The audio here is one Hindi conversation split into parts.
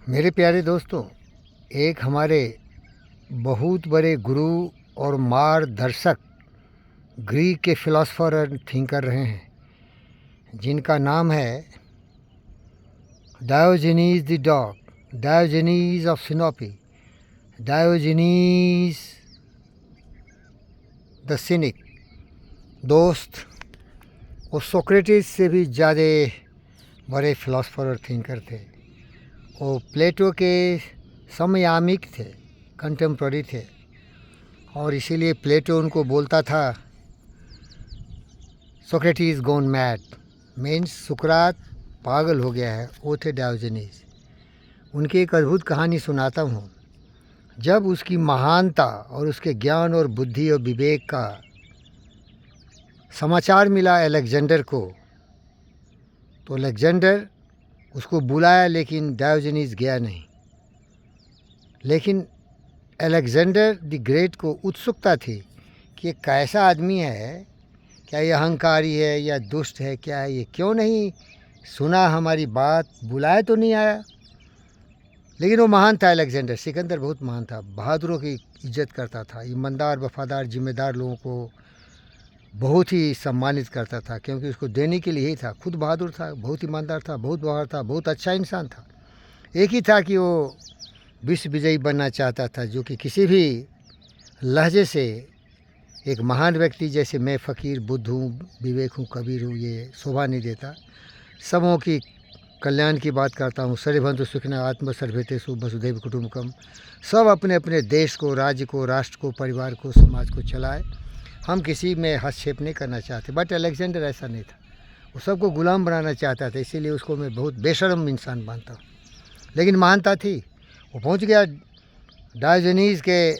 मेरे प्यारे दोस्तों, एक हमारे बहुत बड़े गुरु और मार्गदर्शक ग्रीक के फिलोसोफर और थिंकर रहे हैं, जिनका नाम है Diogenes the dog, Diogenes of Sinope, Diogenes the Cynic. दोस्त, वो सोक्रेटिस से भी ज़्यादा बड़े फिलोसोफर और थिंकर थे। वो प्लेटो के समयामिक थे, कंटेम्प्ररी थे, और इसीलिए प्लेटो उनको बोलता था सोक्रेटिस गोन मैड, मीन्स सुकरात पागल हो गया है। वो थे डायोजेनीस। उनकी एक अद्भुत कहानी सुनाता हूँ। जब उसकी महानता और उसके ज्ञान और बुद्धि और विवेक का समाचार मिला अलेक्जेंडर को, तो अलेक्जेंडर उसको बुलाया, लेकिन डायोजेनीस गया नहीं। लेकिन अलेक्जेंडर द ग्रेट को उत्सुकता थी कि ये कैसा आदमी है, क्या ये अहंकारी है या दुष्ट है, क्या है ये, क्यों नहीं सुना हमारी बात, बुलाया तो नहीं आया। लेकिन वो महान था अलेक्जेंडर। सिकंदर बहुत महान था, बहादुरों की इज्जत करता था, ईमानदार, वफादार, जिम्मेदार लोगों को बहुत ही सम्मानित करता था, क्योंकि उसको देने के लिए ही था। खुद बहादुर था, बहुत ईमानदार था, बहुत बहादुर था, बहुत अच्छा इंसान था। एक ही था कि वो विश्व विजयी बनना चाहता था, जो कि किसी भी लहजे से एक महान व्यक्ति जैसे मैं फ़कीर, बुद्ध हूँ, विवेक हूँ, कबीर हूँ, ये शोभा नहीं देता। सबों की कल्याण की बात करता हूँ। सर्वभूत सुखिनः आत्मा सर्वभूतेषु वसुधैव कुटुम्बकम। सब अपने अपने देश को, राज्य को, राष्ट्र को, परिवार को, समाज को चलाए। हम किसी में हस्तक्षेप नहीं करना चाहते। बट अलेक्जेंडर ऐसा नहीं था, वो सबको गुलाम बनाना चाहता था। इसीलिए उसको मैं बहुत बेशर्म इंसान मानता हूँ। लेकिन महानता थी। वो पहुँच गया डायोजेनीस के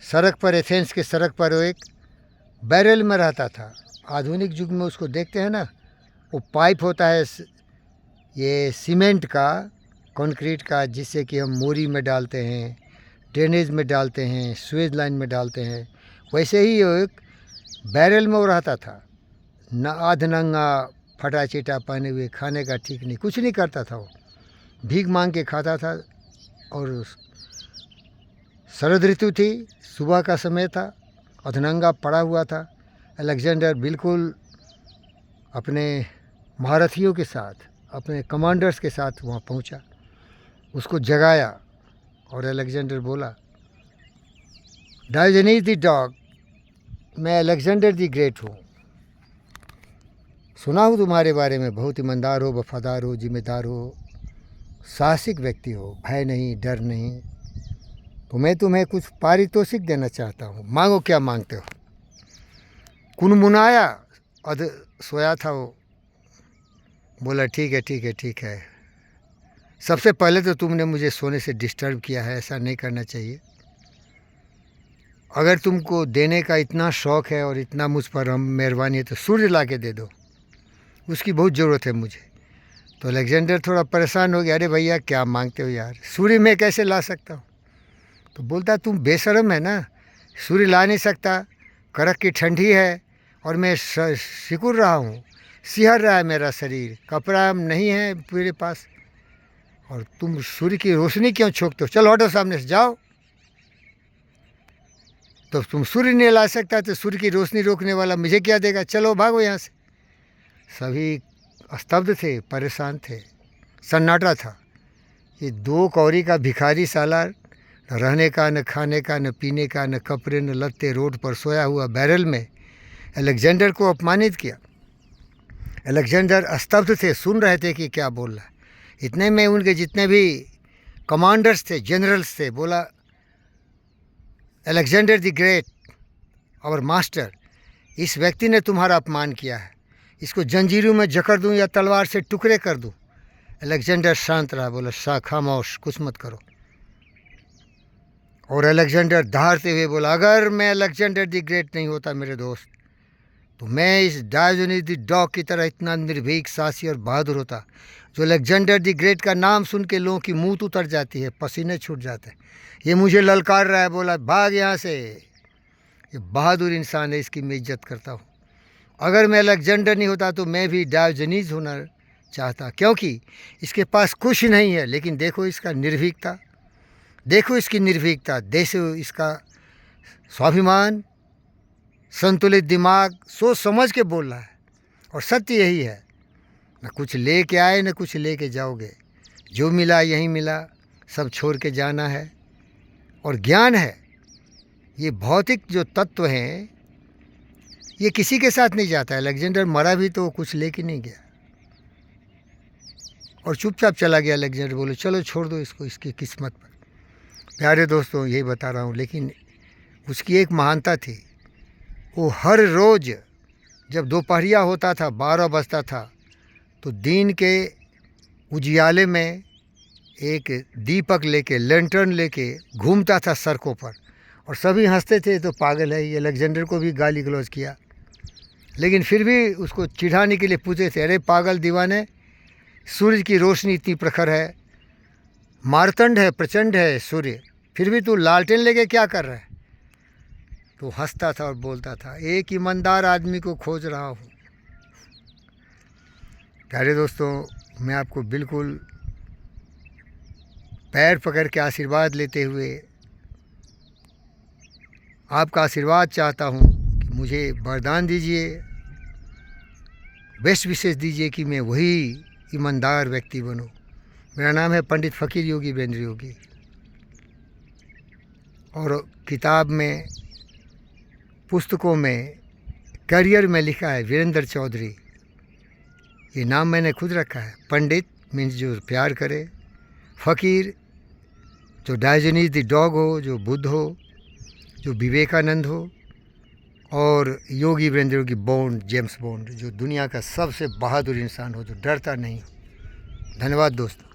सड़क पर, एथेंस के सड़क पर। वो एक बैरल में रहता था। आधुनिक युग में उसको देखते हैं ना, वो पाइप होता है ये सीमेंट का, कंक्रीट का, जिससे कि हम मोरी में डालते हैं, ड्रेनेज में डालते हैं, स्वेज लाइन में डालते हैं। वैसे ही वो एक बैरल में वो रहता था, न आधनंगा, फटा चिटा पहने हुए, खाने का ठीक नहीं, कुछ नहीं करता था। वो भीख मांग के खाता था। और शरद ऋतु थी, सुबह का समय था, अधनंगा पड़ा हुआ था। अलेक्जेंडर बिल्कुल अपने महारथियों के साथ, अपने कमांडर्स के साथ वहाँ पहुँचा, उसको जगाया। और अलेक्जेंडर बोला, डायोजेनीस द डॉग, मैं अलेक्जेंडर द ग्रेट हूँ। सुना हूँ तुम्हारे बारे में, बहुत ईमानदार हो, वफादार हो, जिम्मेदार हो, साहसिक व्यक्ति हो, भय नहीं, डर नहीं। तो मैं तुम्हें कुछ पारितोषिक देना चाहता हूँ, मांगो, क्या मांगते हो। कुनमुनाया, अध सोया था वो। बोला, ठीक है, ठीक है, ठीक है। सबसे पहले तो तुमने मुझे सोने से डिस्टर्ब किया है, ऐसा नहीं करना चाहिए। अगर तुमको देने का इतना शौक़ है और इतना मुझ पर हम मेहरबानी है, तो सूर्य ला के दे दो, उसकी बहुत ज़रूरत है मुझे। तो अलेक्जेंडर थोड़ा परेशान हो गया, अरे भैया क्या मांगते हो यार, सूर्य मैं कैसे ला सकता हूँ। तो बोलता, तुम बेशरम है ना, सूर्य ला नहीं सकता, कड़क की ठंडी है और मैं सिकुड़ रहा हूँ, सिहर रहा है मेरा शरीर, कपड़ा नहीं है मेरे पास, और तुम सूर्य की रोशनी क्यों छोड़ते हो, चलो हटो सामने से, जाओ। तो तुम सूर्य नहीं ला सकता, तो सूर्य की रोशनी रोकने वाला मुझे क्या देगा, चलो भागो यहाँ से। सभी स्तब्ध थे, परेशान थे, सन्नाटा था। ये दो कौड़ी का भिखारी साला, न रहने का, न खाने का, न पीने का, न कपड़े, न लत्ते, रोड पर सोया हुआ बैरल में अलेक्जेंडर को अपमानित किया। अलेक्जेंडर स्तब्ध थे, सुन रहे थे कि क्या बोल रहा है। इतने में उनके जितने भी कमांडर्स थे, जनरल्स थे, बोला, अलेक्जेंडर द ग्रेट, और मास्टर, इस व्यक्ति ने तुम्हारा अपमान किया है, इसको जंजीरों में जकड़ दूं या तलवार से टुकड़े कर दूं। अलेक्जेंडर शांत रहा, बोला, खामोश, कुछ मत करो। और अलेक्जेंडर दहाड़ते हुए बोला, अगर मैं अलेक्जेंडर द ग्रेट नहीं होता मेरे दोस्त, तो मैं इस डायोजेनीस द डॉग की तरह इतना निर्भीक, साहसी और बहादुर होता, जो अलेक्जेंडर द ग्रेट का नाम सुन के लोगों की मुँह उतर जाती है, पसीने छूट जाते हैं। ये मुझे ललकार रहा है, बोला, भाग यहाँ से, ये बहादुर इंसान है, इसकी मैं इज्जत करता हूँ। अगर मैं अलेक्जेंडर नहीं होता तो मैं भी डायोजेनीस होना चाहता, क्योंकि इसके पास कुछ नहीं है, लेकिन देखो इसका निर्भीकता, देखो इसकी निर्भीकता, देखो इसका स्वाभिमान, संतुलित दिमाग, सोच समझ के बोल रहा है। और सत्य यही है, न कुछ ले के आए न कुछ ले के जाओगे, जो मिला यहीं मिला, सब छोड़ के जाना है। और ज्ञान है, ये भौतिक जो तत्व हैं ये किसी के साथ नहीं जाता है। अलेक्जेंडर मरा भी तो कुछ लेके नहीं गया और चुपचाप चला गया। अलेक्जेंडर बोले चलो छोड़ दो इसको, इसकी किस्मत पर। प्यारे दोस्तों, यही बता रहा हूँ। लेकिन उसकी एक महानता थी, वो हर रोज़ जब दोपहरिया होता था, 12 बजता था, तो दिन के उजियाले में एक दीपक लेके, लैंटर्न लेके घूमता था सड़कों पर, और सभी हंसते थे तो पागल है ये। अलेक्जेंडर को भी गाली गलौज किया, लेकिन फिर भी उसको चिढ़ाने के लिए पूछे थे, अरे पागल दीवाने, सूर्य की रोशनी इतनी प्रखर है, मारतंड है, प्रचंड है सूर्य, फिर भी तू लालटेन लेके क्या कर रहा है? तो हंसता था और बोलता था, एक ईमानदार आदमी को खोज रहा हूँ। प्यारे दोस्तों, मैं आपको बिल्कुल पैर पकड़ के आशीर्वाद लेते हुए आपका आशीर्वाद चाहता हूँ कि मुझे वरदान दीजिए, बेस्ट विशेष दीजिए कि मैं वही ईमानदार व्यक्ति बनूँ। मेरा नाम है पंडित फ़कीर योगी वीरेंद्र योगी, और किताब में, पुस्तकों में, करियर में लिखा है वीरेंद्र चौधरी। ये नाम मैंने खुद रखा है। पंडित मीन्स जो प्यार करे, फ़कीर जो डायोजनीज द डॉग हो, जो बुद्ध हो, जो विवेकानंद हो, और योगी वीरेंद्र योगी बॉन्ड, जेम्स बॉन्ड, जो दुनिया का सबसे बहादुर इंसान हो, जो डरता नहीं हो। धन्यवाद दोस्तों।